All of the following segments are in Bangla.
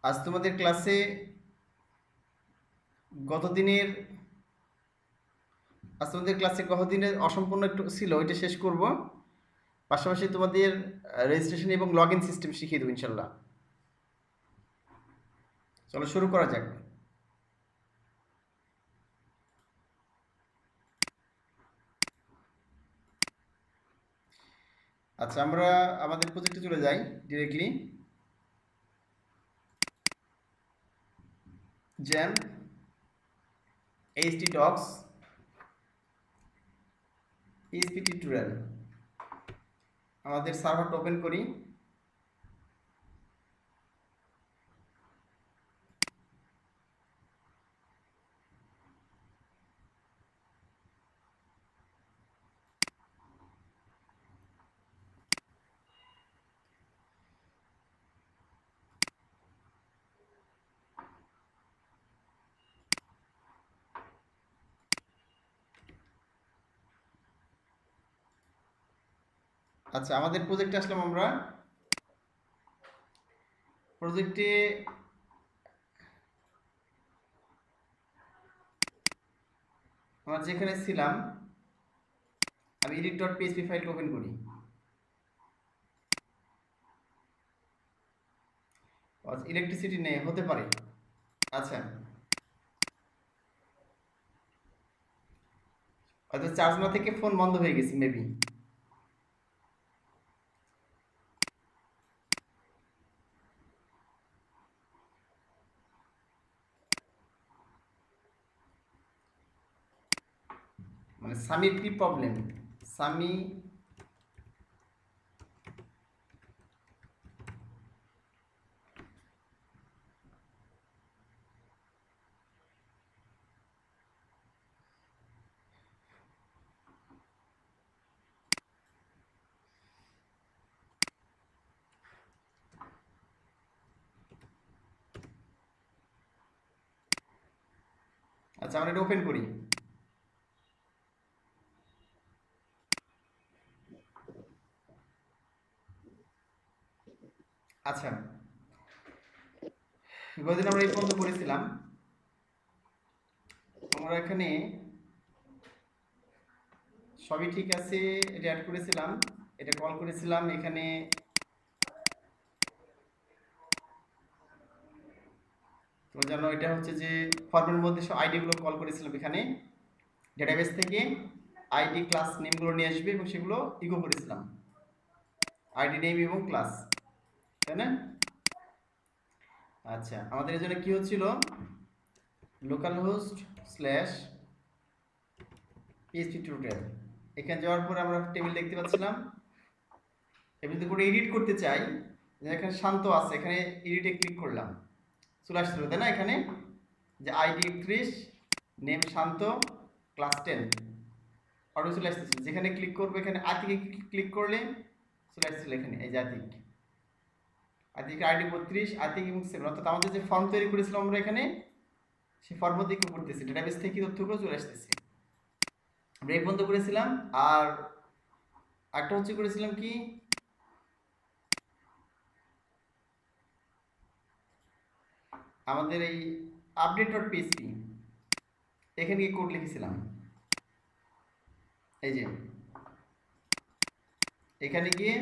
আজ তোমাদের ক্লাসে গত দিনের গত দিনের অসম্পূর্ণ একটু ছিল, ওইটা শেষ করব। পাশাপাশি তোমাদের রেজিস্ট্রেশন এবং লগ ইন সিস্টেম শিখিয়ে দেবো ইনশাল্লাহ। চলো শুরু করা যাক। আচ্ছা, আমরা আমাদের প্রজেক্টে চলে যাই directly. XAMPP htdocs PHP tutorial, আমাদের সার্ভারটা ওপেন করি। আচ্ছা, আমাদের প্রজেক্টে আসলাম আমরা। প্রজেক্টে আমরা যেখানে ছিলাম, আমি এডিট ডট পিএইচপি ফাইলটা ওপেন করি। ইলেকট্রিসিটি নেই, হতে পারে। আচ্ছা, হয়তো চার্জ না থেকে ফোন বন্ধ হয়ে গেছে মেবি। মানে সামির কি প্রবলেম? সামি আচ্ছা, আমরা এটা ওপেন করি। আচ্ছা, গতদিন আমরা এই পর্যন্ত করেছিলাম। আমরা এখানে সবই ঠিক আছে, এটা অ্যাড করেছিলাম, এটা কল করেছিলাম। এখানে তোমরা জানো এটা হচ্ছে যে ফর্মের মধ্যে সব আইডিগুলো কল করেছিলাম। এখানে ডেটাবেস থেকে আইডি ক্লাস নেমগুলো নিয়ে আসবে এবং সেগুলো ইগো করেছিলাম, আইডি নেম এবং ক্লাস, তাই না? আচ্ছা, আমাদের এর জন্য কি হচ্ছিল, local host slash PHP tutorial. এখানে যাওয়ার পরে আমরা টেবিল দেখতে পাচ্ছিলাম। এবার যদি করে এডিট করতে চাই, এখানে শান্ত আছে, এখানে এডিটে ক্লিক করলাম, চলে আসছিল, তাই না? এখানে যে আইডি 31, নেম শান্ত, ক্লাস 10 অটো চলে আসতেছিল। যেখানে ক্লিক করবো, এখানে আতিকে ক্লিক করলে চলে আসছিল এখানে এই যে আতিক, আইডি 32, আতিক এবং 7। অর্থাৎ আমাদের যে ফর্ম তৈরি করেছিলাম আমরা এখানে, সেই ফর্ম মধ্যে কি করতেছি, ডেটাবেস থেকে তথ্যগুলো চলে আসতেছে। আমরা এই পর্যন্ত করেছিলাম। আর একটা হচ্ছে করেছিলাম কি, আমাদের এই আপডেট ডট পিএইচপি, এখানে গিয়ে কোড লিখেছিলাম। এই যে এখানে গিয়ে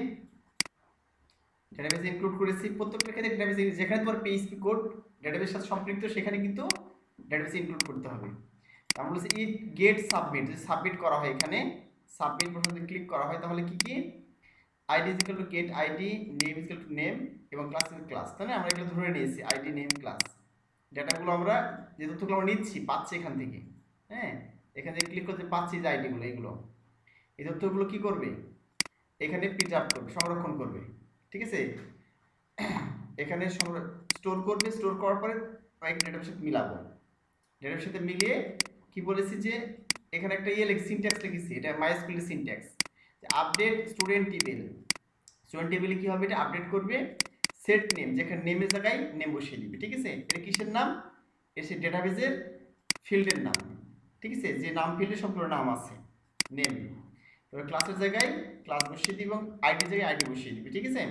ডেটাবেসে ইনক্লুড করেছি। প্রত্যেকটা ক্ষেত্রে ডেটাবেসে যেখানে তোমার পিএইচপি কোড ডেটাবেসের সাথে সম্পৃক্ত, সেখানে কিন্তু ডেটাবেসে ইনক্লুড করতে হবে। আমরা বলছি ইট গেট সাবমিট, যদি সাবমিট করা হয়, এখানে সাবমিট বটনে যদি ক্লিক করা হয়, তাহলে কি কি, ID is equal to get ID, name is equal two name এবং ক্লাস ইজ ক্লাস, তাই না? আমরা এগুলো ধরে নিয়েছি, আইডি নেম ক্লাস। ডেটাগুলো আমরা যে তথ্যগুলো আমরা নিচ্ছি পাচ্ছি এখান থেকে, হ্যাঁ, এখান থেকে ক্লিক করতে পাচ্ছি যে আইডিগুলো, এগুলো এই তথ্যগুলো কি করবে, এখানে প্রিজার্ভ করবে, সংরক্ষণ করবে, ঠিক আছে? এখানে স্টোর করবে, স্টোর করার পরে ডেটার সাথে মিলাবো। ডেটার সাথে মিলিয়ে কি বলেছি যে এখানে একটা সিনট্যাক্স লিখেছি, এটা মাইস্কুলের syntax, update student table. Student টেবিলে কি হবে, এটা আপডেট করবে সেট নেম, যেখানে নেমের জায়গায় নেম বসিয়ে দিবে, ঠিক আছে? এটা কিসের নাম, এসে ডেটাবেজের ফিল্ডের নাম, ঠিক আছে? যে নাম ফিল্ডে সবগুলো নাম আছে, নেম। এবার ক্লাসের জায়গায় ক্লাস বসিয়ে দিবে এবং আইডির জায়গায় আইডি বসিয়ে দিবে, ঠিক আছে?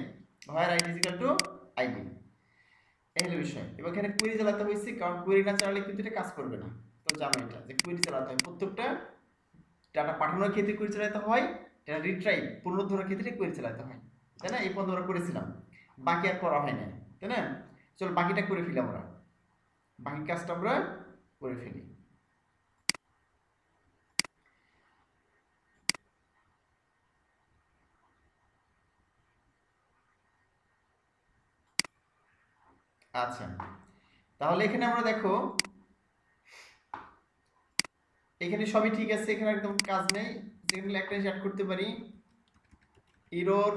হোয়ার ID is equal to ID. এই হলো বিষয়। এবং এখানে কুয়েরি চালাতে হয়েছে, কারণ কুয়েরি না চালালে কিন্তু এটা কাজ করবে না। তো জানো এটা যে কুয়েরি চালাতে হয়, প্রত্যেকটা ডাটা পাঠানোর ক্ষেত্রে কুয়েরি চালাতে হয়, ডাটা রিট্রাইভ পুনরুদ্ধারের ক্ষেত্রে কুয়েরি চালাতে হয়, তাই না? এই পর্যন্ত আমরা করেছিলাম, বাকি আর করা হয় না, তাই না? চল বাকিটা করে ফেলি আমরা, বাকি কাজটা আমরা করে ফেলি। আচ্ছা, তাহলে এখানে আমরা দেখো এখানে সবই ঠিক আছে, এখানে একদম কাজ নেই। যেখানে একটা অ্যাড করতে পারি, এরর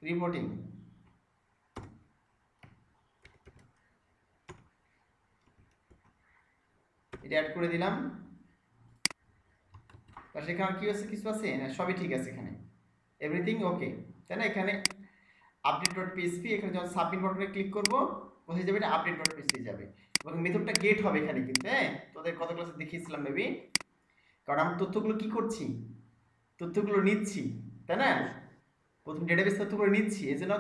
রিপোর্টিং, এটা অ্যাড করে দিলাম। তা সেখানে কি আছে, কিছু আছে না? সবই ঠিক আছে, এখানে এভরিথিং ওকে, তাই না? এখানে আপডেট ডট পিএসপি, এখানে যখন সাবমিট বাটনে ক্লিক করবো কোথায় যাবে, এটা আপডেট ডট পিএসপি যাবে। এবং মেথডটা গেট হবে এখানে কিন্তু, হ্যাঁ তোদের কত ক্লাসে দেখিয়েছিলাম মেবি। কারণ আমি তথ্যগুলো কি করছি, তথ্যগুলো নিচ্ছি, তাই না? প্রথম ডেটাবেস তথ্যগুলো নিচ্ছি, এই জন্য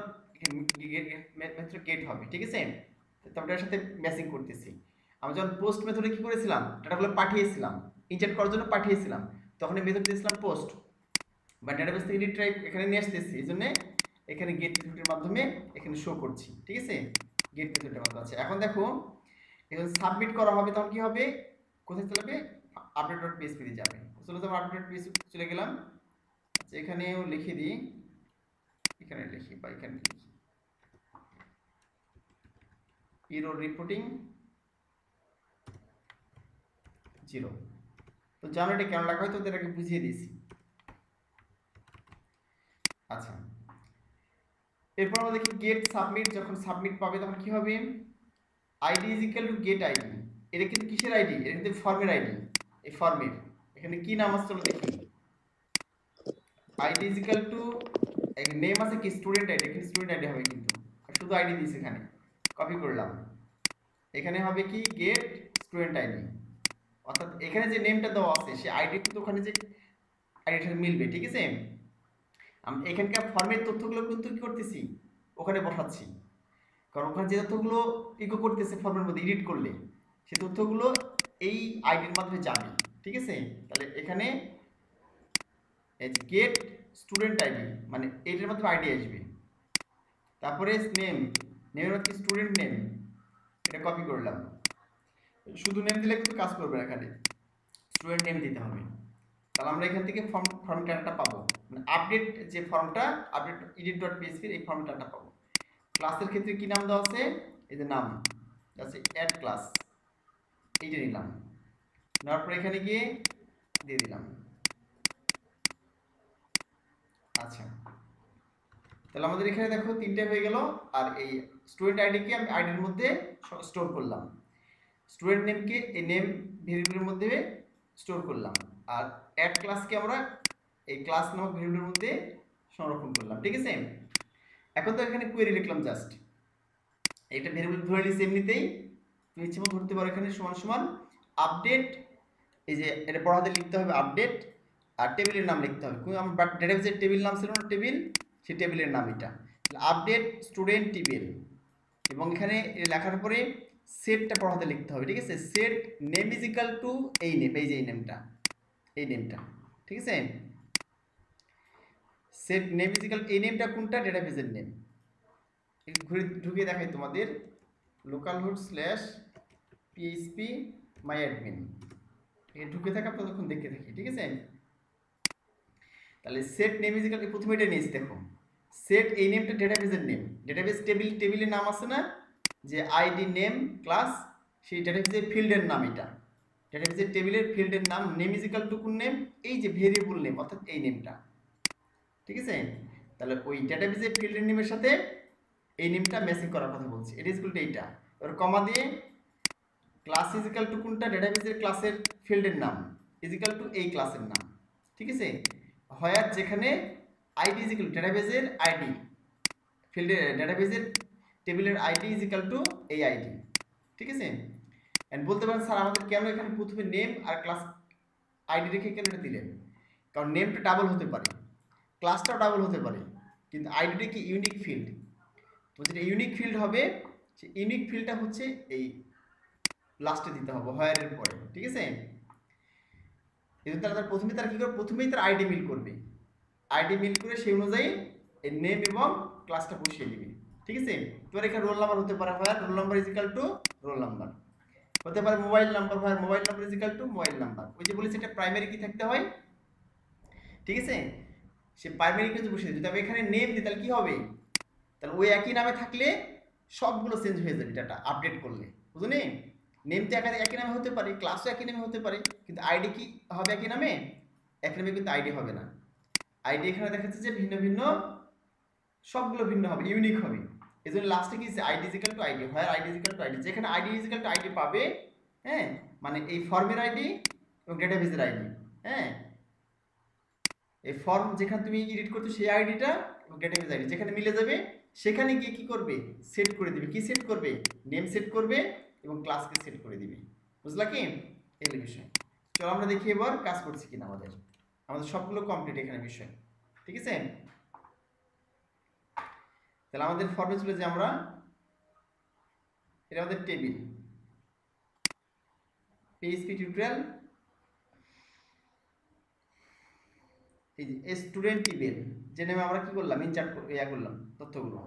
মেথড গেট হবে, ঠিক আছে? তারপরে এর সাথে ম্যাচিং করতেছি। আমি যখন পোস্ট মেথডে কি করেছিলাম, ডাটাগুলো পাঠিয়েছিলাম, ইনজেক্ট করার জন্য পাঠিয়েছিলাম, তখন এই মেথড দিয়েছিলাম পোস্ট, বা ডাটাবেস থেকে রিট্রাইভ এখানে নিয়ে আসতেছি, এই জন্য এখানে গেট মেথডের মাধ্যমে এখানে শো করছি, ঠিক আছে? গেট মেথডের মাধ্যমে আছে। এখন দেখো এখন সাবমিট করা হবে, তখন কি হবে, কোথায় চলে যাবে, আপডেট ডট পিএসপি তে যাবে। চলে যাবো আপডেট ডট পিএসপি, চলে গেলাম। আচ্ছা এখানেও লিখে দিই, এখানে লিখি বা এখানে লিখি এরর রিপোর্টিং 0। তো জানো এটা কেন লেখা হয়, তো এটাকে বুঝিয়ে দিয়েছি। আচ্ছা, এরপর আমরা দেখি গেট সাবমিট, যখন সাবমিট পাবে তখন কি হবে, ID is equal to get ID. এটা কিন্তু কিসের আইডি, এটা কিন্তু ফর্মের আইডি, এই ফর্মের এখানে কি নাম আসছে চলো দেখি। ID is equal two name আছে কি স্টুডেন্ট আইডি, এখানে স্টুডেন্ট আইডি হবে, কিন্তু শুধু আইডি দিয়েছে, এখানে কপি করলাম, এখানে হবে কি গেট স্টুডেন্ট আইডি। অর্থাৎ এখানে যে নেমটা দেওয়া আছে সে আইডি কিন্তু ওখানে যে আইডির সাথে মিলবে, ঠিক আছে? আমি এখানকার ফর্মের তথ্যগুলো কিন্তু কি করতেছি, ওখানে বসাচ্ছি, কারণ ওখানে যে তথ্যগুলো ইকো করতেছে ফর্মের মধ্যে এডিট করলে, সেই তথ্যগুলো এই আইডির মাধ্যমে যাবে, ঠিক আছে? তাহলে এখানে গেট স্টুডেন্ট আইডি মানে এইটার মাধ্যমে আইডি আসবে। তারপরে নেম, নেমের মধ্যে স্টুডেন্ট নেম, এটা কপি করলাম। শুধু নেম দিলে কিন্তু কাজ করবে না, এখানে স্টুডেন্ট নেম দিতে হবে। তাহলে আমরা এখান থেকে ফর্ম ডাটাটা পাবো, মানে আপডেট যে ফর্মটা, আপডেট এডিট ডট পিএসপি এই ফর্ম ডাটাটা পাবো। ক্লাসের ক্ষেত্রে কি নাম দেওয়া আছে, এই যে নাম আছে অ্যাড ক্লাস, এইটা নিলাম, নেওয়ার পর এখানে গিয়ে দিয়ে দিলাম। আচ্ছা, তাহলে আমাদের এখানে দেখো তিনটে হয়ে গেল। আর এই স্টুডেন্ট আইডিকে আমি আইডির মধ্যে স্টোর করলাম, স্টুডেন্ট নেমকে এই নেম ভেরিয়েবলের মধ্যে স্টোর করলাম, আর অ্যাড ক্লাসকে আমরা এই ক্লাস নামক ভেরিয়েবলের মধ্যে সংরক্ষণ করলাম, ঠিক আছে? এখন তো এখানে কোয়েরি লিখলাম জাস্ট, এটা ভেরিয়েবল ধরে নিয়েছি এমনিতেই, তুমি ইচ্ছে মতো ধরতে পারো, এখানে সমান সমান আপডেট, এই যে এটা বড় হাতে লিখতে হবে আপডেট, আর টেবিলের নাম লিখতে হবে, আমার ডেটাবেসের টেবিল নাম ছিল না টেবিল, সেই টেবিলের নাম এটা আপডেট স্টুডেন্ট টেবিল। এবং এখানে লেখার পরে সেটটা বড় হাতে লিখতে হবে, ঠিক আছে? Set name is equal to এই নেম, এই যে এই নেমটা, এই নেমটা, ঠিক আছে? সেট নেম ইজ ইকাল এই নেমটা কোনটা, ডেটাবেসের নেম। ঘুরে ঢুকিয়ে দেখাই তোমাদের, লোকালহুড স্ল্যাশ পিএইচপি মাই অ্যাডমিন, ঢুকে থাকা ততক্ষণ দেখতে থাকি, ঠিক আছে? তাহলে সেট নেম ইজ ইকাল, প্রথমে এটা নিয়েছি দেখো, সেট এই নেমটা ডেটাবেসের নেম, ডেটাবেস টেবিলের নাম আছে না, যে আইডি নেম ক্লাস, সেই ডেটাবেসের ফিল্ডের নাম, এটা ডেটাবেসের টেবিলের ফিল্ডের নাম, নেম ইজ ইকাল টু কোন নেম, এই যে ভেরিয়েবল নেম, অর্থাৎ এই নেমটা, ঠিক আছে? তাহলে ওই ডেটাবেসের ফিল্ডের নেমের সাথে এই নেমটা ম্যাচিং করার কথা বলছি, এটা ইজ ইকুয়াল টু এইটা, এবার কমা দিয়ে ক্লাস ইজ ইকাল টু কোনটা, ডেটাবেসের ক্লাসের ফিল্ডের নাম ইজ ইকাল টু এই ক্লাসের নাম, ঠিক আছে? হয় যেখানে আইডি ইজ ইকাল ডেটাবেসের আইডি, ফিল্ডের ডেটাবেসের টেবিলের আইডি ইজ ইকাল টু এই আইডি, ঠিক আছে? এন্ড বলতে পারেন স্যার আমাদের কেন এখানে প্রথমে নেম আর ক্লাস আইডি রেখে কেন এটা দিলেন, কারণ নেমটা ডাবল হতে পারে, ক্লাসটাও ডাবল হতে পারে, কিন্তু আইডিটা কি ইউনিক ফিল্ড, তো যেটা ইউনিক ফিল্ড হবে সেই ইউনিক ফিল্ডটা হচ্ছে এই লাস্টে দিতে হবে হোয়ার এর পরে, ঠিক আছে। এই তাহলে তার প্রথমে তার কি করবে, প্রথমেই তার আইডি মিল করবে, আইডি মিল করে সেই অনুযায়ী এই নেম এবং ক্লাসটা বসিয়ে দিবে, ঠিক আছে। তোমার এখানে রোল নাম্বার হতে পারে where roll number is equal to roll number, হতে পারে mobile number where mobile number is equal to mobile number. ওই যে বলেছি এটা প্রাইমারি কি থাকতে হয়, ঠিক আছে। সে প্রাইমারি কি বসিয়ে দিবে। যদি আমি এখানে নেম দিই তাহলে কি হবে, তাহলে ওই একই নামে থাকলে সবগুলো চেঞ্জ হয়ে যাবে ডাটা আপডেট করলে, বুঝলি। নেম তো একই নামে হতে পারে, ক্লাসও একই নামে হতে পারে, কিন্তু আইডি কি হবে একই নামে, একই নামে কিন্তু আইডি হবে না। আইডি এখানে দেখা যাচ্ছে যে ভিন্ন ভিন্ন, সবগুলো ভিন্ন হবে, ইউনিক হবে। এই জন্য লাস্টে কি ID is equal to ID, হয় ID is equal to ID, যেখানে ID is equal to ID পাবে, হ্যাঁ, মানে এই ফর্মের আইডি এবং ডেটাবেসের আইডি, হ্যাঁ, এই ফর্ম যেখানে তুমি এডিট করছো সেই আইডিটা এবং ডেটাবেস আইডি যেখানে মিলে যাবে, সেখানে গিয়ে কি করবে, সেট করে দিবে। কি সেট করবে, নেম সেট করবে এবং ক্লাসকে সেট করে দিবে, বুঝলা কি, এই বিষয়। চলো আমরা দেখি এবার কাজ করছি কিনা আমাদের, আমাদের সবগুলো কমপ্লিট এখানে বিষয়, ঠিক আছে। তাহলে আমাদের ফর্মে চলে যে আমরা, এটা আমাদের টেবিল PHP টিউটোরিয়াল, এই যে স্টুডেন্ট টেবিল, যে নামে আমরা কি করলাম, ইনসার্ট করলাম তথ্যগুলো।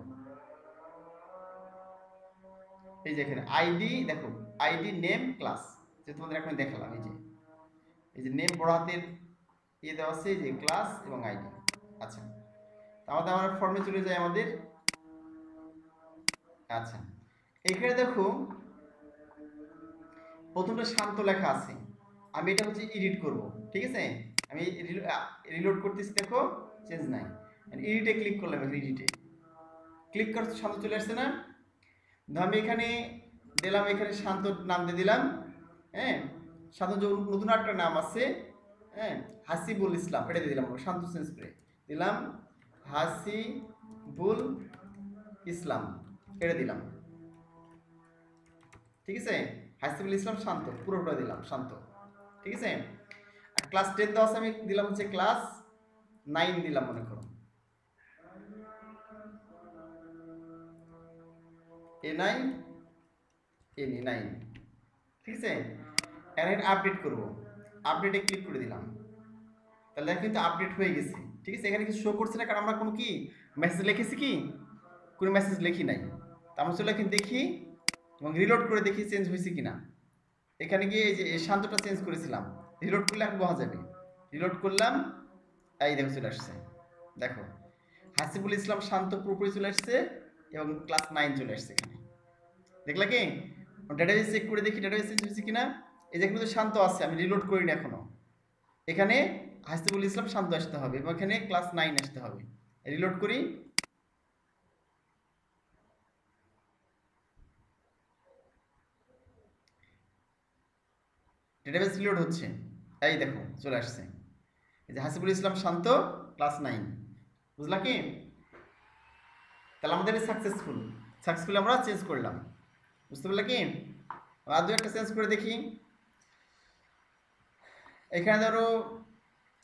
এই যে এখানে আইডি দেখো, আইডি নেম ক্লাস, যে তোমাদের এখন দেখালাম, এই যে নেম বড় হাতের দেওয়া আছে, এই যে ক্লাস এবং আইডি। আচ্ছা, তাহলে আমার ফর্মে চলে যায় আমাদের। আচ্ছা, এখানে দেখো প্রথমটা শান্ত লেখা আছে, আমি এটা হচ্ছে এডিট করব, ঠিক আছে। আমি রিলোড করতেছি, দেখো চেঞ্জ নাই, এডিটে ক্লিক করলাম, এডিটে ক্লিক করতে শান্ত চলে আসছে না। আমি এখানে দিলাম, এখানে শান্ত নাম দিয়ে দিলাম, হ্যাঁ, শান্ত নতুন একটা নাম আছে, হ্যাঁ, হাসিবুল ইসলাম, এটা দিয়ে দিলাম, শান্ত চেঞ্জ করে দিলাম হাসিবুল ইসলাম, এটা দিলাম, ঠিক আছে। হাসিবুল ইসলাম শান্ত পুরোটা দিলাম শান্ত, ঠিক আছে। আর ক্লাস 10 দেওয়া আছে, আমি দিলাম হচ্ছে ক্লাস 9 দিলাম, মনে করো A9 A9, ঠিক আছে। এর আপডেট করব, আপডেটে ক্লিক করে দিলাম, তাহলে কিন্তু আপডেট হয়ে গেছে, ঠিক আছে। এখানে কিছু শো করছে না, কারণ আমরা কোনো কি মেসেজ লিখেছি কি, কোনো মেসেজ লিখি নাই। তা আমরা চলে এখন দেখি এবং রিলোড করে দেখি চেঞ্জ হয়েছে কিনা। এখানে গিয়ে এই যে শান্তটা চেঞ্জ করেছিলাম, রিলোড করলে এখন বোঝা যাবে। রিলোড করলাম, এই দেখো চলে আসছে, দেখো হাসিবুল ইসলাম শান্ত পুরোপুরি চলে আসছে এবং ক্লাস 9 চলে আসছে এখানে, দেখলা কি। ডেটাবেস চেক করে দেখি ডেটাবেস চেঞ্জ হয়েছে কিনা। এই যে কিন্তু শান্ত আছে, আমি রিলোড করিনি এখনো, এখানে হাসিবুল ইসলাম শান্ত আসতে হবে এবং এখানে ক্লাস 9 আসতে হবে। রিলোড করি, ডেটাবেস রিলোড হচ্ছে, এই দেখো চলে আসছে, এই যে হাসিবুল ইসলাম শান্ত ক্লাস 9, বুঝলা কি। তাহলে আমাদের সাকসেসফুল আমরা চেঞ্জ করলাম, বুঝতে পারলে কি। আর দু একটা চেঞ্জ করে দেখি, এখানে ধরো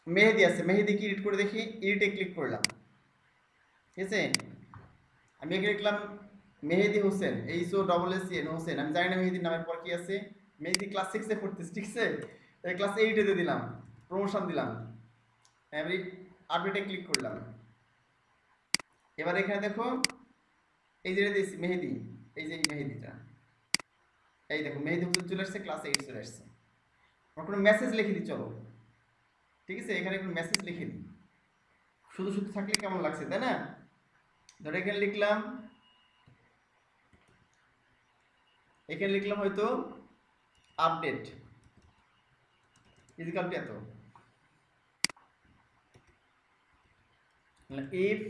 মেহেদি আছে, মেহেদি কি এডিট করে দেখি, এডিটে ক্লিক করলাম, ঠিক আছে। আমি এখানে লিখলাম মেহেদি হোসেন, HOSSEN হোসেন, আমি জানি না মেহেদির নামের পর কি আছে। মেহেদি ক্লাস 6-এ পড়তেছে, ঠিক আছে, ক্লাস 8-এ দিয়ে দিলাম, প্রমোশন দিলাম, আমি আপডেটে ক্লিক করলাম। এবার এখানে দেখো এই যে দিয়েছি মেহেদি, এই যে মেহেদিটা, এই দেখো মেহেদি হোসেন চলে আসছে, ক্লাস 8 চলে আসছে। আমরা কোনো মেসেজ লিখে দিই, চলো, ঠিক আছে, এখানে কোনো মেসেজ লিখে দিই, শুধু শুধু থাকলে কেমন লাগছে, তাই না। ধরো এখানে লিখলাম, হয়তো আপডেট ইজিক্যাল টু এত, ইফ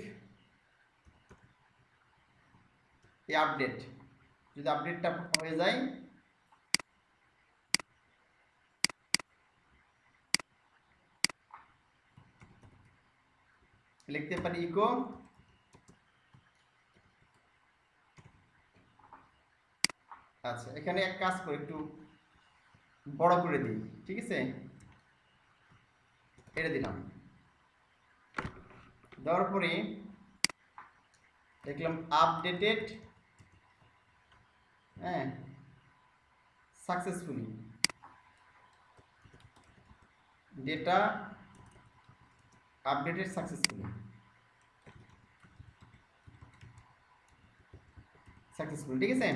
এই আপডেট, যদি আপডেটটা হয়ে যায়, লিখতে পারি ইকো আচ্ছা, এখানে এক কাজ করে একটু বড় করে দিই, ঠিক আছে, এটা দিলাম, দেওয়ার পরে দেখলাম আপডেটেড হ্যাঁ, সাকসেসফুলি ডেটা আপডেটেড সাকসেসফুলি, ঠিক আছে।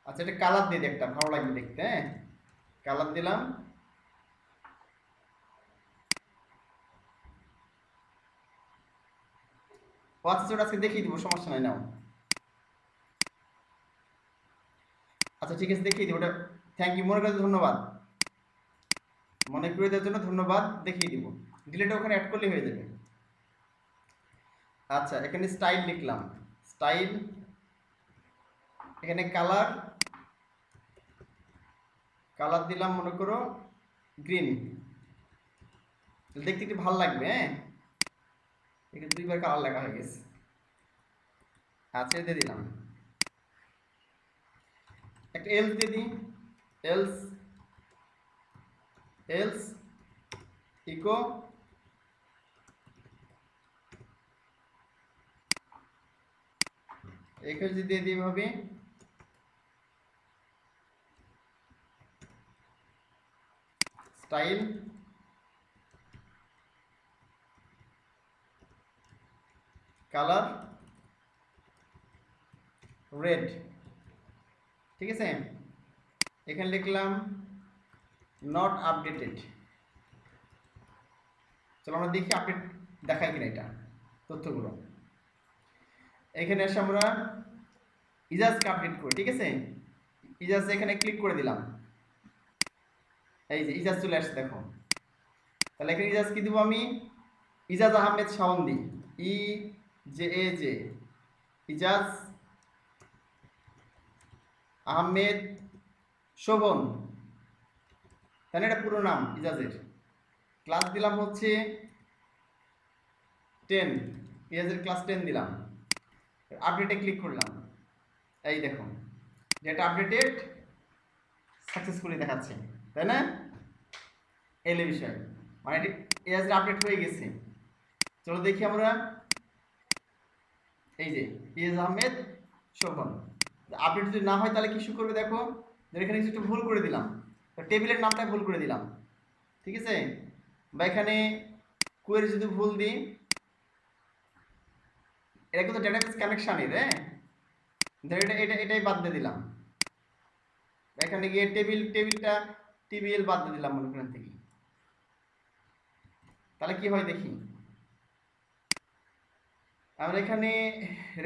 আচ্ছা, এটা কালার দিয়ে একটা ভালো লাগবে দেখতে। হ্যাঁ, কালার দিলাম। আচ্ছা, ওটা আজকে দেখিয়ে দিব, সমস্যা নাই, নাও। আচ্ছা ঠিক আছে, দেখিয়ে দিব ওটা। থ্যাংক ইউ, মনে করার ধন্যবাদ, মনে করে দেওয়ার জন্য ধন্যবাদ। দেখিয়ে দিব, ডিলেটা ওখানে অ্যাড করলে হয়ে যাবে। আচ্ছা, এখানে স্টাইল লিখলাম, স্টাইল, এখানে কালার, কালার দিলাম মনে করো গ্রিন, দেখতে একটু ভালো লাগবে। হ্যাঁ, এখানে দুইবার কালার লেখা হয়ে গেছে। আচ্ছা, দিয়ে দিলাম একটা এলস দিয়ে দিই, এলস, এলস ইকো এখানে যদি দিয়ে দিই এভাবে, স্টাইল, কালার রেড, ঠিক আছে। এখানে লিখলাম নট আপডেটেড। চলো আমরা দেখি আপডেট দেখায় কিনা এটা তথ্যগুলো। এখানে এসে আমরা ইজাজকে আপডেট করি, ঠিক আছে। ইজাজ এখানে ক্লিক করে দিলাম, এই যে ইজাজ চলে আসছে, দেখো। তাহলে এখানে ইজাজ কি দিব আমি, ইজাজ আহমেদ শাওন্দি, I J A J, Ijaz Ahmed Shovon, তাহলে এটা পুরো নাম ইজাজের। ক্লাস দিলাম হচ্ছে 10, ইজাজের ক্লাস 10 দিলাম। আপডেটে ক্লিক করলাম, এই দেখো যেটা আপডেটেড সাকসেসফুলি দেখাচ্ছে, তাই না। এলে বিষয় মানে ইজাজের আপডেট হয়ে গেছে। চলো দেখি আমরা, এই যে ইজাজ আহমেদ শোভন। আপডেট যদি না হয় তাহলে কিছু করবে, দেখো এখানে কিছু ভুল করে দিলাম, টেবিলের নামটা ভুল করে দিলাম, ঠিক আছে। বা এখানে কোয়েরি যদি ভুল দিই, এটা কিন্তু ডেটাবেস কানেকশানের। হ্যাঁ, এটাই বাদ দিয়ে দিলাম। এখানে গিয়ে টেবিলটা টিবিএল বাদ দিয়ে দিলাম মনে করেন থেকে, তাহলে কি হয় দেখি। আমরা এখানে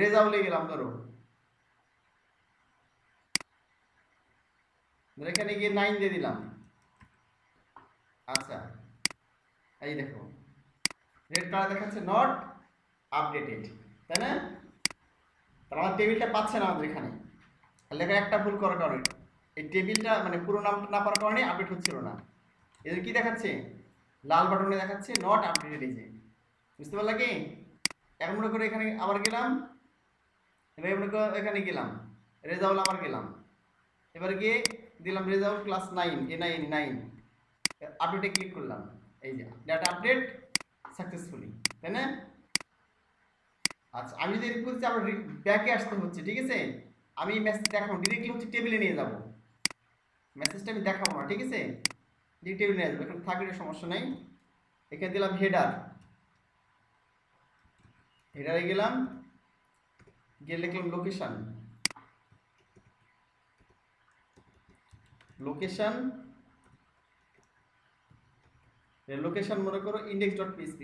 রেজাউলে গেলাম, ধরো এখানে গিয়ে 9 দিয়ে দিলাম। আচ্ছা, এই দেখো রেড কালার দেখাচ্ছে নট আপডেটেড, তাই না। তাহলে আমার টেবিলটা পাচ্ছে না আমাদের এখানে, লেখা একটা ভুল করার কারণে এই টেবিলটা মানে পুরো নামটা না পাওয়ার কারণে আপডেট হচ্ছিল না। এদের কি দেখাচ্ছে, লাল বাটনে দেখাচ্ছে নট আপডেটেড, এই যে, বুঝতে পারলা কি। এখন মনে করে এখানে আবার গেলাম, এবার মনে করো এখানে গেলাম, রেজাউল আবার গেলাম, এবার গিয়ে দিলাম রেজাউল ক্লাস 9, NIN 9, আপডেটে ক্লিক করলাম, এই যে ডাটা আপডেট সাকসেসফুলি, তাই না। আচ্ছা, আমি যদি এরকম করছি আবার ব্যাকে আসতে হচ্ছে, ঠিক আছে। আমি মেসেজ দেখাবো ডিরেক্টলি হচ্ছে টেবিলে নিয়ে যাব, মেসেজটা আমি দেখাবো না, ঠিক আছে। ডিরেক্ট টেবিলে নিয়ে যাবো, এখানে থাকলে সমস্যা নেই। এখানে দিলাম হেডার, হেডারে গেলাম, গিয়ে লিখলাম লোকেশন, লোকেশন, লোকেশন মনে করো index.php,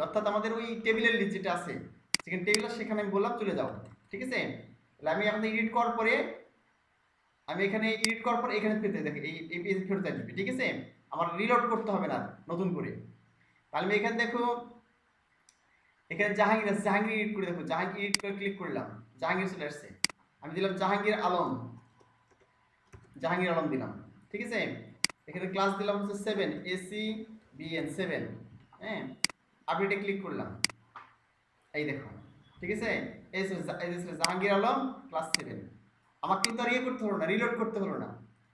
অর্থাৎ আমাদের ওই টেবিলের লিস্ট যেটা আছে সেখানে টেবিল আছে, সেখানে আমি বললাম চলে যাও, ঠিক আছে। তাহলে আমি এখন এডিট করার পরে, আমি এখানে এডিট করার পরে এখানে পেতে দেখি এই পেজ ফেরত আসবে, ঠিক আছে। আমার রিলোড করতে হবে না নতুন করে। তাহলে আমি এখানে দেখো, এখানে জাহাঙ্গীর আছে, জাহাঙ্গীর এডিট করে দেখো, জাহাঙ্গীর এডিট করে ক্লিক করলাম, জাহাঙ্গীর চলে আসছে। আমি দিলাম জাহাঙ্গীর আলম, জাহাঙ্গীর আলম দিলাম, ঠিক আছে। এখানে ক্লাস দিলাম হচ্ছে 7, ACBN 7। হ্যাঁ, আপডেটে ক্লিক করলাম, এই দেখো, ঠিক আছে। এই জাহাঙ্গীর আলম ক্লাস 7। আমাকে কিন্তু আর ইয়ে করতে হলো না, রিলোড করতে হলো না,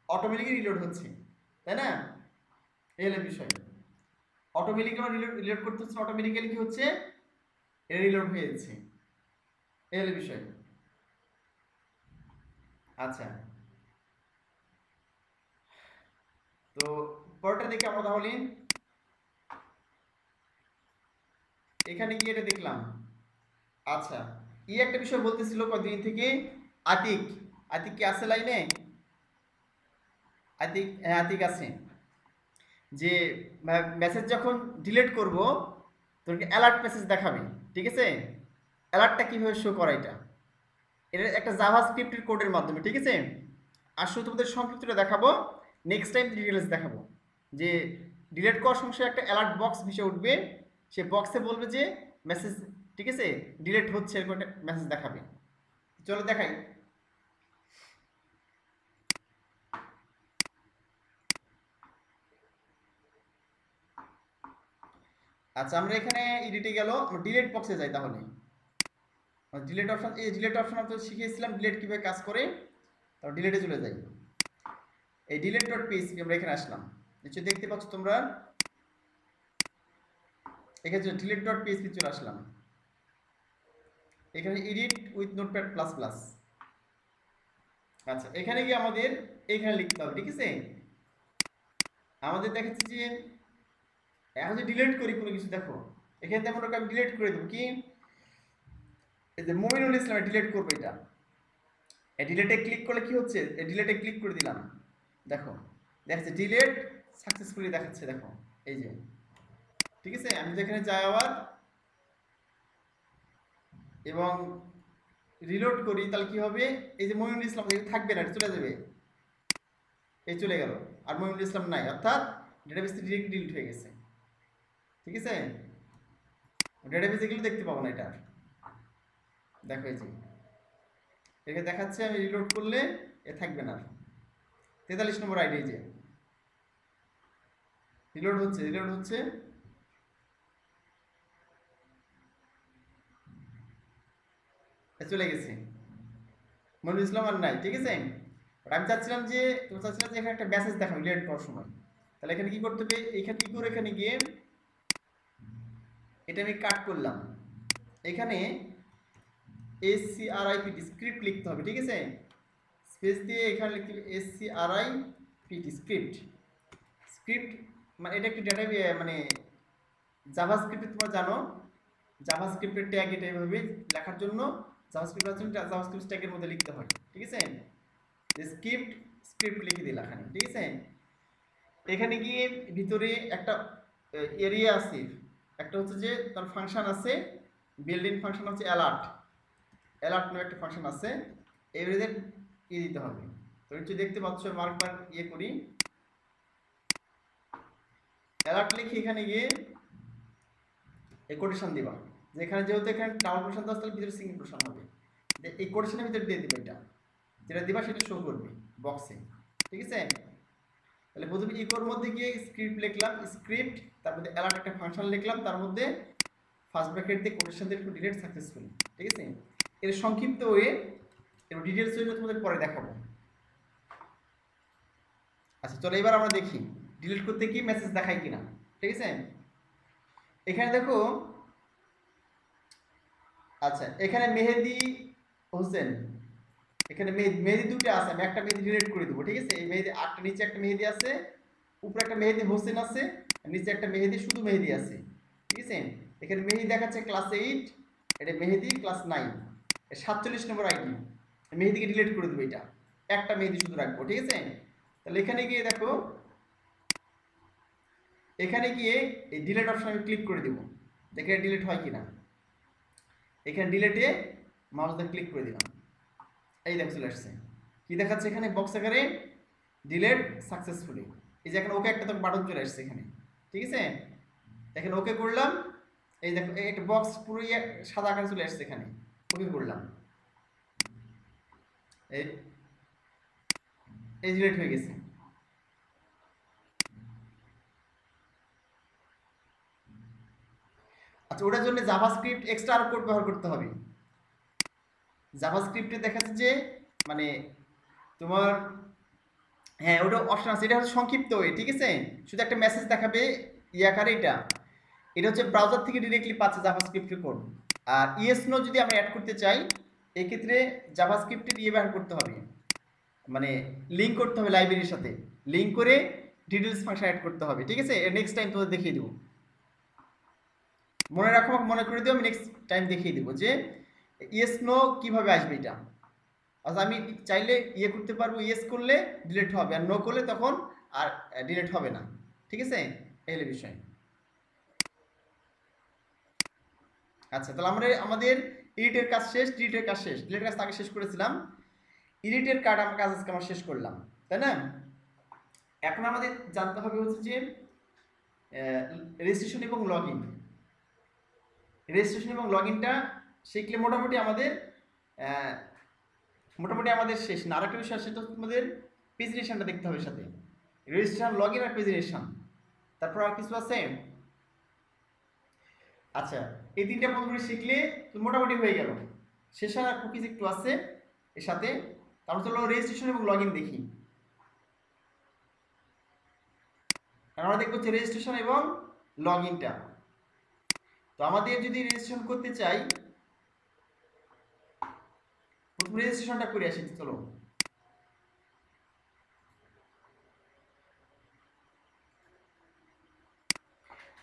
অটোমেটিকই রিলোড হচ্ছে, তাই না। এই হলো বিষয়, অটোমেটিক্যালি আমার রিলোড করতে হচ্ছে, অটোমেটিক্যালি কি হচ্ছে, এটা রিলোড হয়ে যাচ্ছে, এই হলো বিষয়। আচ্ছা, তো পরেরটা দেখি আমরা তাহলে। এখানে গিয়ে এটা দেখলাম। আচ্ছা, একটা বিষয় বলতেছিল কদিন থেকে। আতিক, আতিক কি আছে লাইনে? আতিক, হ্যাঁ আতিক আছে। যে মেসেজ যখন ডিলিট করব তখন অ্যালার্ট মেসেজ দেখাবে, ঠিক আছে? অ্যালার্টটা কিভাবে শো করা এটা একটা জাভাস্ক্রিপ্টের কোডের মাধ্যমে, ঠিক আছে? আর শুধু তোমাদের সংক্ষিপ্তটা দেখাবো, নেক্সট টাইম ডিটেলস দেখাবো। যে ডিলিট করার সঙ্গে একটা অ্যালার্ট বক্স ভেসে উঠবে, সে বক্সে বলবে যে মেসেজ, ঠিক আছে, ডিলিট হচ্ছে, এরকম একটা মেসেজ দেখাবে। চলো দেখাই। আচ্ছা, আমরা এখানে এডিটে গেল, আমরা ডিলিট বক্সে যাই তাহলে। ডিলিট অপশন, এই ডিলিট অপশন আমরা শিখিয়েছিলাম ডিলিট কিভাবে কাজ করে। তারপর ডিলিটে চলে যাই। এই ডিলিট ডট পিএইচপি আমরা এখানে আসলাম, নিশ্চয়ই দেখতে পাচ্ছ তোমরা। এখানে ডিলিট ডট পিএইচপি চলে আসলাম। এখানে edit with notepad plus plus. আচ্ছা, এখানে গিয়ে আমাদের এখানে লিখতে হবে, ঠিক আছে? আমাদের দেখাচ্ছে যে এখন যে ডিলিট করি কোনো কিছু, দেখো এখানে তেমন আমি ডিলিট করে দেবো কি, এই যে মুমিনুল ইসলাম ডিলিট করবো, এটা ডিলিটে ক্লিক করলে কি হচ্ছে, ডিলিটে ক্লিক করে দিলাম, দেখো দেখাচ্ছে ডিলিট সাকসেসফুলি দেখাচ্ছে, দেখো এই যে, ঠিক আছে? আমি যেখানে যাই আবার এবং রিলোড করি, তাহলে কি হবে, এই যে মমিনুল ইসলাম থাকবে না, চলে যাবে, এই চলে গেল, আর মমিনুল ইসলাম নাই, অর্থাৎ ডেটাবেস ডিরেক্ট ডিলিট হয়ে গেছে, ঠিক আছে? ডেটাবেসে গেলে দেখতে পাবো না এটা। দেখো এই যে এখানে দেখাচ্ছে, আমি রিলোড করলে এ থাকবে না। 43 নম্বর আইডি, যে রিলোড হচ্ছে, রিলোড হচ্ছে, চলে গেছে, মনিরুল ইসলাম আর নাই, ঠিক আছে? আমি চাচ্ছিলাম যে এখানে একটা মেসেজ দেখাবো ডিলিট করার সময়, তাহলে এখানে কি করতে হবে, এখানে কি করে, এখানে গিয়ে এটা আমি কাট করলাম, এখানে SCRIPT স্ক্রিপ্ট লিখতে হবে, ঠিক আছে? স্পেস দিয়ে এখানে লিখতে হবে SCRIPT স্ক্রিপ্ট। স্ক্রিপ্ট মানে এটা একটি ডেটা, মানে জাভাস্ক্রিপ্ট তোমরা জানো, জাভাস্ক্রিপ্টের ট্যাগ এটা এভাবে লেখার জন্য জাভাস্ক্রিপ্ট ট্যাগের মধ্যে লিখতে হয়, ঠিক আছে? স্ক্রিপ্ট স্ক্রিপ্ট লিখে দিলাম এখানে, ঠিক আছে? এখানে গিয়ে ভিতরে একটা এরিয়া আছে, একটা হচ্ছে যে তার ফাংশন আছে, বিল্ডিং ফাংশন হচ্ছে অ্যালার্ট, অ্যালার্ট নামে একটা ফাংশন আছে, এভরিদের দিতে হবে। তো নিচে দেখতে পাচ্ছ, মার্কবার করি, অ্যালার্ট লিখে এখানে গিয়ে এই কোটেশন দিবা, যেখানে যেহেতু এখানে ডাবল কোটেশন দেওয়া, তাহলে ভিতরে সিঙ্গেল কোটেশন হবে, এই কোটেশনের ভিতরে দিয়ে দিবে, এটা যেটা দিবা সেটা শো করবে বক্সে, ঠিক আছে? তাহলে প্রথমে ইকোর মধ্যে গিয়ে স্ক্রিপ্ট লিখলাম, স্ক্রিপ্ট, তারপরে অ্যালার্ট একটা ফাংশন লিখলাম, তার মধ্যে ফার্স্ট ব্র্যাকেট দিয়ে কোটেশন দিয়ে একটু ডিলিট সাকসেসফুলি, ঠিক আছে? এর সংক্ষিপ্ত ওয়ে, এর ডিটেলস ওয়ে তোমাদের পরে দেখাবো। আচ্ছা চলো এবার আমরা দেখি ডিলিট করতে কি মেসেজ দেখায় কিনা, ঠিক আছে? এখানে দেখো, আচ্ছা এখানে মেহেদি হোসেন, এখানে মেহেদি দুটো আছে, আমি একটা মেহেদি ডিলিট করে দেবো, ঠিক আছে? এই মেহেদি একটা, নিচে একটা মেহেদি আছে, উপরে একটা মেহেদি হোসেন আছে, নিচে একটা মেহেদি শুধু মেহেদি আছে, ঠিক আছে? এখানে মেহেদি দেখাচ্ছে ক্লাস 8, এটা মেহেদি ক্লাস 9, 47 নম্বর আইডি, মেহেদিকে ডিলিট করে দেবো, এটা একটা মেহেদি শুধু রাখবো, ঠিক আছে? তাহলে এখানে গিয়ে দেখো, এখানে গিয়ে এই ডিলিট অপশন আমি ক্লিক করে দেবো, দেখে ডিলিট হয় কিনা। এখানে ডিলিটে মাউস দিয়ে ক্লিক করে দিলাম, এই দেখো চলে আসছে, কি দেখাচ্ছে এখানে বক্স আকারে, ডিলিট সাকসেসফুলি, এই যে এখানে ওকে একটা তো বাটন চলে আসছে এখানে, ঠিক আছে? এখানে ওকে করলাম, এই দেখো একটা বক্স পুরো সাদা আকারে চলে আসছে, এখানে ওকে করলাম, এই ডিলিট হয়ে গেছে। আচ্ছা, ওটার জন্য জাভাস্ক্রিপ্ট এক্সট্রা আর কোড ব্যবহার করতে হবে। জাভাস্ক্রিপ্টে দেখাচ্ছে যে মানে তোমার, হ্যাঁ ওটা অপশন আছে, এটা হচ্ছে সংক্ষিপ্ত ওয়ে, ঠিক আছে? শুধু একটা মেসেজ দেখাবে আকারে, এটা হচ্ছে ব্রাউজার থেকে ডিরেক্টলি পাচ্ছে জাভাস্ক্রিপ্টের কোড। আর ইএস নো যদি আমরা অ্যাড করতে চাই, এক্ষেত্রে জাভাস্ক্রিপ্টের ব্যবহার করতে হবে, মানে লিঙ্ক করতে হবে লাইব্রেরির সাথে, লিঙ্ক করে ডিটেলস ফাংশন অ্যাড করতে হবে। ঠিক আছে, নেক্সট টাইম তোমাদের দেখিয়ে দেবো, মনে রাখো, মনে করে দিও, আমি নেক্সট টাইম দেখিয়ে দেবো যে ইয়েস নো কিভাবে আসবে এটা। আচ্ছা, আমি চাইলে ইয়ে করতে পারবো, ইয়েস করলে ডিলিট হবে, আর নো করলে তখন আর ডিলিট হবে না। ঠিক আছে, এই হলো বিষয়। আচ্ছা, তাহলে আমরা আমাদের ইডিটের কাজ শেষ, ডিলিটের কাজ শেষ। ডিলিটের কাজ আগে শেষ করেছিলাম, ইডিটের কাজ আজকে আমরা শেষ করলাম, তাই না? এখন আমাদের জানতে হবে হচ্ছে যে রেজিস্ট্রেশন এবং লগ ইন। রেজিস্ট্রেশন এবং লগ ইনটা শিখলে মোটামুটি আমাদের শেষ না। আরেকটা বিষয়, সেটা তোমাদের প্রেজেন্টেশনটা দেখতে হবে সাথে, রেজিস্ট্রেশন, লগ ইন আর প্রেজেন্টেশন। তারপর আর কিছু আছে? আচ্ছা, এই তিনটা মোটামুটি শিখলে তো মোটামুটি হয়ে গেল। শেষ আর কুকিজ একটু আছে এর সাথে। তারপর চলো রেজিস্ট্রেশন এবং লগ ইন দেখি। আমরা দেখবো হচ্ছে রেজিস্ট্রেশন এবং লগ ইনটা। তো আমাদের যদি রেজিস্ট্রেশন করতে চাই, প্রথম রেজিস্ট্রেশনটা করে আসি। চলো,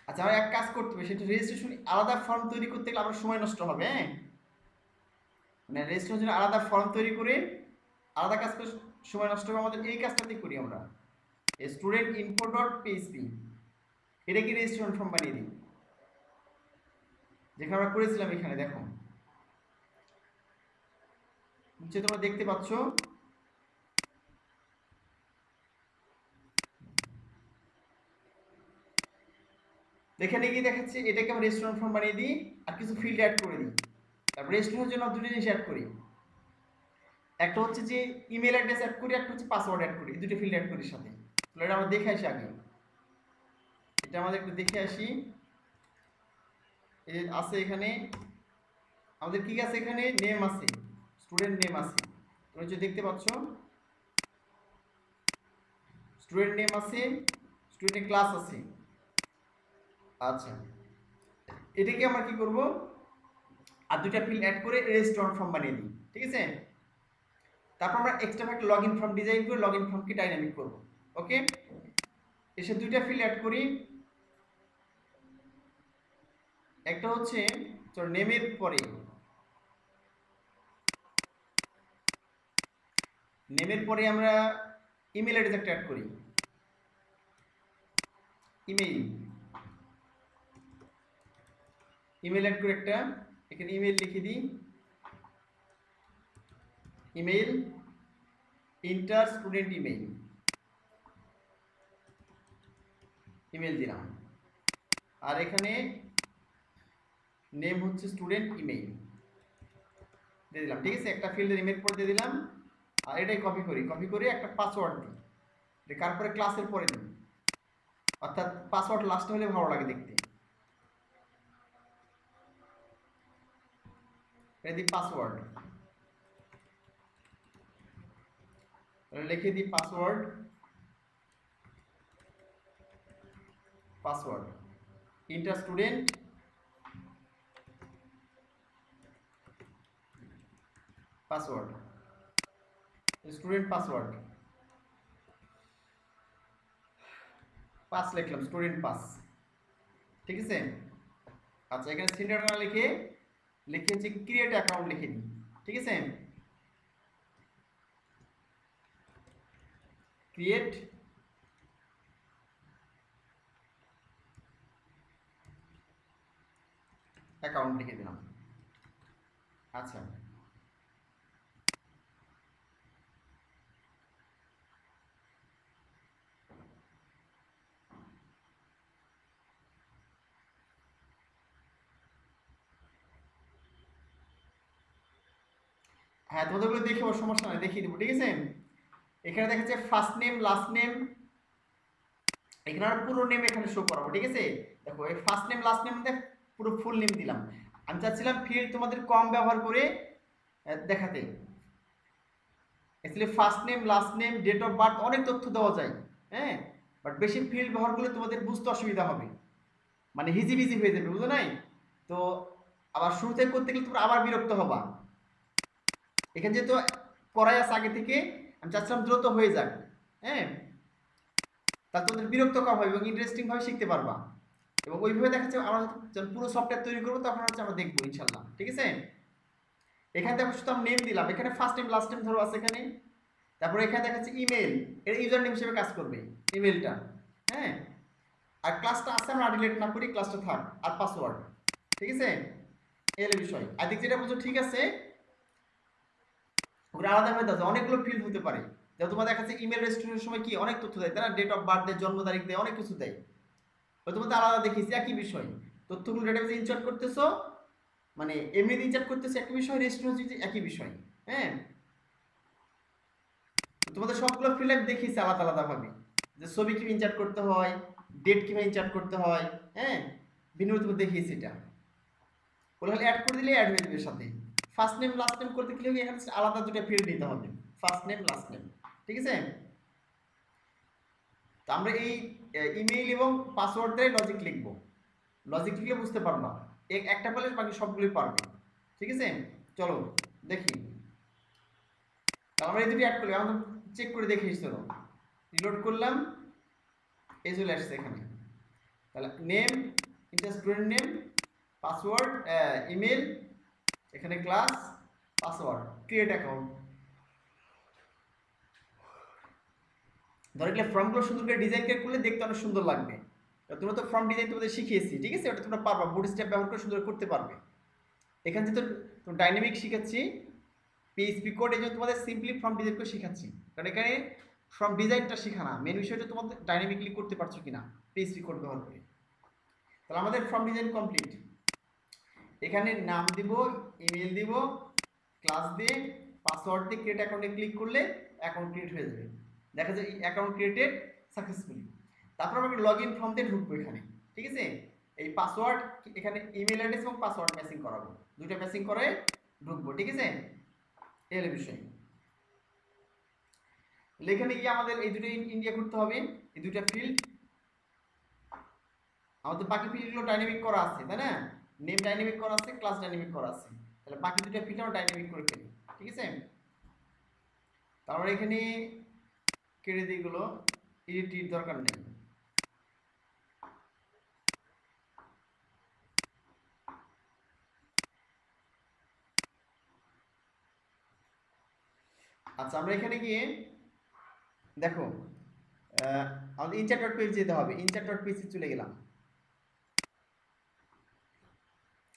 আচ্ছা, আমার এক কাজ করতে হবে, সেটা রেজিস্ট্রেশন আলাদা ফর্ম তৈরি করতে গেলে আমার সময় নষ্ট হবে। হ্যাঁ, মানে রেজিস্ট্রেশনের জন্য আলাদা ফর্ম তৈরি করে আলাদা কাজ করে সময় নষ্ট হবে আমাদের। এই কাজটাতেই করি আমরা, স্টুডেন্ট ইনফো ডট পিএইচপি, এটা কি রেজিস্ট্রেশন ফর্ম বানিয়ে দিই, যেখানে আমরা করেছিলাম। এখানে দেখো নিচে তোমরা দেখতে পাচ্ছ, এখানে গিয়ে দেখাচ্ছি এটাকে আমরা রেজিস্ট্রেশন ফর্ম বানিয়ে দিই আর কিছু ফিল্ড অ্যাড করে দিই। তারপর রেজিস্ট্রেশনের জন্য দুটো জিনিস অ্যাড করি, একটা হচ্ছে যে ইমেল অ্যাড্রেস অ্যাড করি, একটা হচ্ছে পাসওয়ার্ড অ্যাড করি। এই দুটো ফিল্ড অ্যাড করি সাথে। তাহলে এটা আমরা দেখে আসি আগে, এটা আমাদের একটু দেখে আসি। এই আছে এখানে আমাদের কি আছে, এখানে নেম আছে, স্টুডেন্ট নেম আছে, তোমরা যে দেখতে পাচ্ছ স্টুডেন্ট নেম আছে, স্টুডেন্ট ক্লাস আছে। আচ্ছা, এটাকে আমরা কি করব, আর দুইটা ফিল্ড অ্যাড করে রেজিস্ট্রেশন ফর্ম বানিয়ে দিই। ঠিক আছে, তারপর আমরা এক্সট্রা একটা লগইন ফর্ম ডিজাইন করে লগইন ফর্মকে ডাইনামিক করব। ওকে, এসে দুইটা ফিল্ড অ্যাড করি। একটা হচ্ছে চলো নেমের পরে, আমরা ইমেল অ্যাড্রেস একটা অ্যাড করি, ইমেল অ্যাড করে একটা এখানে ইমেল লিখে দিই, ইমেল ইন্টার স্টুডেন্ট ইমেল দিলাম, আর এখানে নেম হচ্ছে স্টুডেন্ট ইমেল দিয়ে দিলাম। ঠিক আছে, একটা ফিল্ডের ইমেল পরে দিয়ে দিলাম। আর এটাই কপি করে একটা পাসওয়ার্ড দিই, তারপরে ক্লাসের পরে দিই, অর্থাৎ পাসওয়ার্ড লাস্ট হলে ভালো লাগে দেখতে। এটা দিই পাসওয়ার্ড, লিখে দিই password inter student password, pass লিখলাম, স্টুডেন্ট পাস। ঠিক আছে, আচ্ছা, এখানে সিনিয়র না লিখে হচ্ছে ক্রিয়েট অ্যাকাউন্ট লিখে দিই। ঠিক আছে, ক্রিয়েট অ্যাকাউন্ট লিখে দিলাম। আচ্ছা, হ্যাঁ, তোমাদের বলে দেখে সমস্যা নাই, দেখিয়ে দেবো। ঠিক আছে, এখানে দেখা যাচ্ছে ফার্স্ট নেম লাস্ট নেম, এখানে আর পুরো নেম এখানে শো করাবো। ঠিক আছে, দেখো এই ফার্স্ট নেম লাস্ট নেম মধ্যে পুরো ফুল নেম দিলাম। আমি চাচ্ছিলাম ফিল্ড তোমাদের কম ব্যবহার করে দেখাতে। Actually first name last name date of birth অনেক তথ্য দেওয়া যায়, হ্যাঁ, বাট বেশি ফিল্ড ব্যবহার করলে তোমাদের বুঝতে অসুবিধা হবে, মানে হিজিবিজি হয়ে যাবে, বুঝো নাই? তো আবার শুরুতে করতে গেলে তোমরা আবার বিরক্ত হবা। এখানে যেহেতু করাই আছে আগে থেকে, আমি চাচ্ছিলাম দ্রুত হয়ে যাক, হ্যাঁ, তাহলে তোমাদের বিরক্ত কম হবে এবং ইন্টারেস্টিং ভাবে শিখতে পারবা। এবং ওইভাবে দেখা যাচ্ছে আমরা যখন পুরো সফটওয়্যার তৈরি করবো তখন হচ্ছে আমরা দেখবো ইনশাল্লাহ, ঠিক আছে। এখানে দেখো শুধু আমি নেম দিলাম, এখানে ফার্স্ট নেম লাস্ট নেম ধরো আছে এখানে। তারপরে এখানে দেখাচ্ছে ইমেল, এটা ইউজার নেম হিসেবে কাজ করবে ইমেলটা, হ্যাঁ। আর ক্লাসটা আছে আমরা ডিলিট না করি, ক্লাসটা থাক। আর পাসওয়ার্ড, ঠিক আছে, এর বিষয়। আর দিক যেটা বলছো ঠিক আছে, ওগুলো আলাদা হয়ে দাও, অনেকগুলো ফিল্ড হতে পারে। যেমন তোমার দেখাচ্ছে ইমেল রেজিস্ট্রেশনের সময় কি অনেক তথ্য দেয়, তাই না, ডেট অফ বার্থ দেয়, জন্ম তারিখ দেয়, অনেক কিছু দেয়। তো তোমাদের আলাদা দেখিয়েছি একই বিষয়, তথ্যগুলো ডেটাবেসে ইনসার্ট করতেছো, মানে এমনিতে ইনসার্ট করতেছো একই বিষয়, রেজিস্ট্রেশন হচ্ছে একই বিষয়, হ্যাঁ। তোমাদের সবগুলো ফিল্ড আমি দেখিয়েছি আলাদা আলাদা ভাবে, যে ছবি কিভাবে ইনসার্ট করতে হয়, ডেট কিভাবে ইনসার্ট করতে হয়, হ্যাঁ, ভিন্ন তোমাদের দেখিয়েছি এটা। ওগুলো খালি অ্যাড করে দিলে অ্যাড হয়ে যাবে সাথে। ফার্স্ট নেম লাস্ট নেম করতে গেলে এখানে আলাদা দুটো ফিল্ড নিতে হবে, ফার্স্ট নেম লাস্ট নেম, ঠিক আছে। তো আমরা এই ইমেইল এবং পাসওয়ার্ড দিয়ে লজিক লিখবো, লজিক লিখলে বুঝতে পারবা, একটা বলে বাকি সবগুলোই পারবে, ঠিক আছে। চলো দেখি, আমরা এই দুটি অ্যাড করলে আমরা চেক করে দেখে চলো, রিলোড করলাম, এই চলে আসছে এখানে। তাহলে নেম, এটা স্টুডেন্ট নেম, পাসওয়ার্ড, ইমেল, এখানে ক্লাস, পাসওয়ার্ড, ক্রিয়েট অ্যাকাউন্ট। ধরে গেলে ফর্মগুলো সুন্দর করে ডিজাইন করলে দেখতে অনেক সুন্দর লাগবে। তোমরা তো ফর্ম ডিজাইন তোমাদের শিখিয়েছি, ঠিক আছে, ওটা তোমরা পারবা, বুট স্টেপ ব্যবহার করে সুন্দর করতে পারবে। এখানে যেহেতু ডাইনামিক শিখাচ্ছি, পিএইচপি কোড, এই জন্য তোমাদের সিম্পলি ফর্ম ডিজাইন করে শেখাচ্ছি, কারণ এখানে ফর্ম ডিজাইনটা শেখা না, মেন বিষয়টা তোমাদের ডাইনামিকলি করতে পারছো কিনা পিএইচপি কোড ব্যবহার করে। তাহলে আমাদের ফর্ম ডিজাইন কমপ্লিট। এখানে নাম দিব, ইমেল দিব, ক্লাস দিয়ে, পাসওয়ার্ড দিয়ে ক্রিয়েট অ্যাকাউন্টে ক্লিক করলে অ্যাকাউন্ট ক্রিয়েট হয়ে যাবে, দেখা যায় অ্যাকাউন্ট ক্রিয়েটেড সাকসেসফুলি। তারপর আমরা লগ ইন ফর্ম দিয়ে ঢুকবো এখানে, ঠিক আছে। এই পাসওয়ার্ড, এখানে ইমেল অ্যাড্রেস এবং পাসওয়ার্ড ম্যাচিং করাবো, দুইটা ম্যাচিং করে ঢুকবো, ঠিক আছে, এই হলো বিষয়। এখানে গিয়ে আমাদের এই দুটো ইন্ডিয়া করতে হবে, এই দুইটা ফিল্ড। আমাদের বাকি ফিল্ডগুলো ডাইনামিক করা আছে, তাই না, নেম ডাইনামিক করা আছে, ক্লাস ডাইনামিক করা আছে, তাহলে বাকি দুটো ফিল্ড আমরা ডাইনামিক করে ফেলি, ঠিক আছে। তারপরে এখানে কেটে দিই গুলো, এডিট দরকার নেই। আচ্ছা, আমরা এখানে গিয়ে দেখো আমাদের ইনচার্ট ডট পেজ যেতে হবে, ইনচার্ট ডট পেজে চলে গেলাম।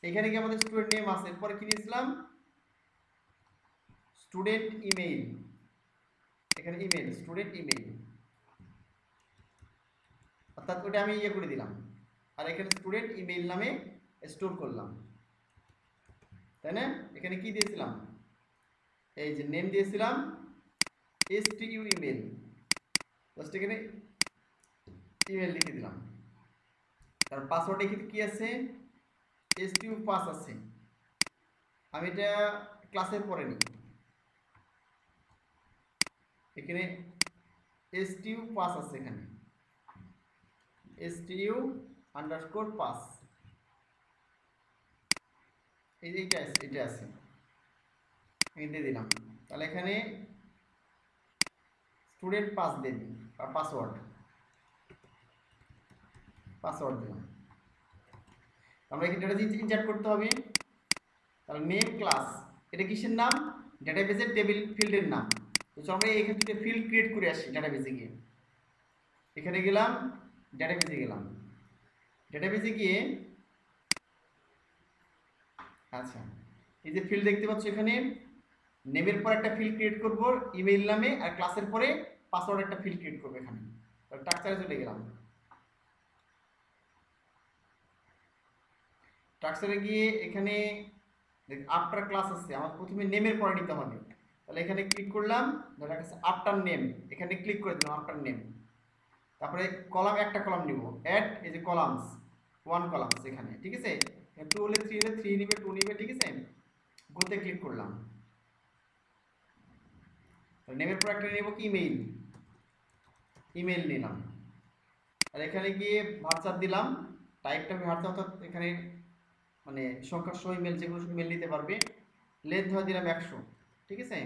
এখানে কি আমাদের স্টুডেন্ট নেম আছে, পরে কি দিয়েছিলাম, স্টুডেন্ট ইমেইল, এখানে ইমেল, স্টুডেন্ট ইমেইল, অর্থাৎ ওটা আমি ইয়ে করে দিলাম, আর এখানে স্টুডেন্ট ইমেইল নামে স্টোর করলাম, তাই না। এখানে কি দিয়েছিলাম, এই যে নেম দিয়েছিলাম stু ইমেল, জাস্ট এখানে ইমেল লিখে দিলাম। তার পাসওয়ার্ডে কি আছে, stু পাস আছে, আমি এটা ক্লাসের পরে নিই, এখানে stু পাস আছে, এখানে stু আন্ডারস্কোর পাস, এইটা আছে, এটা আছে, আমি দিয়ে দিলাম। তাহলে এখানে স্টুডেন্ট পাস দিয়ে দিই, আর পাসওয়ার্ড দিলাম। আমরা এখানে ডেটা ইনসার্ট করতে হবে, তাহলে নেম ক্লাস, এটা কিসের নাম, ডেটাবেসের টেবিল ফিল্ডের নাম। তো আমরা এখান থেকে ফিল্ড ক্রিয়েট করে আসি ডেটাবেসে গিয়ে, এখানে গেলাম, ডেটাবেসে গেলাম, ডেটাবেসে গিয়ে আচ্ছা এই যে ফিল্ড দেখতে পাচ্ছ, এখানে নেমের পর একটা ফিল্ড ক্রিয়েট করব ইমেইল নামে, আর ক্লাসের পরে পাসওয়ার্ড একটা ফিল্ড ক্রিয়েট করব এখানে। স্ট্রাকচারে চলে গেলাম, স্ট্রাকচারে গিয়ে এখানে আফটার ক্লাস আছে, আমার প্রথমে নেমের পরে নিতে হবে, তাহলে এখানে ক্লিক করলাম, ধরে রাখছে আফটার নেম, এখানে ক্লিক করে দিলাম আফটার নেম। তারপরে কলাম, একটা কলাম নিব, অ্যাড এই যে কলামস, ওয়ান কলামস এখানে, ঠিক আছে, 2 হলে 3 হলে 3 নিবে, 2 নিবে, ঠিক আছে, গোতে ক্লিক করলাম। নেমের পর একটা নেব কি ইমেইল, ইমেইল নিলাম, আর এখানে গিয়ে ভার্চার দিলাম, টাইপটা আমি ভার্চার, অর্থাৎ এখানে মানে সংখ্যা সহ ইমেল, যেগুলো ইমেল নিতে পারবে, লেন্থ ধরে দিলাম 100, ঠিক আছে।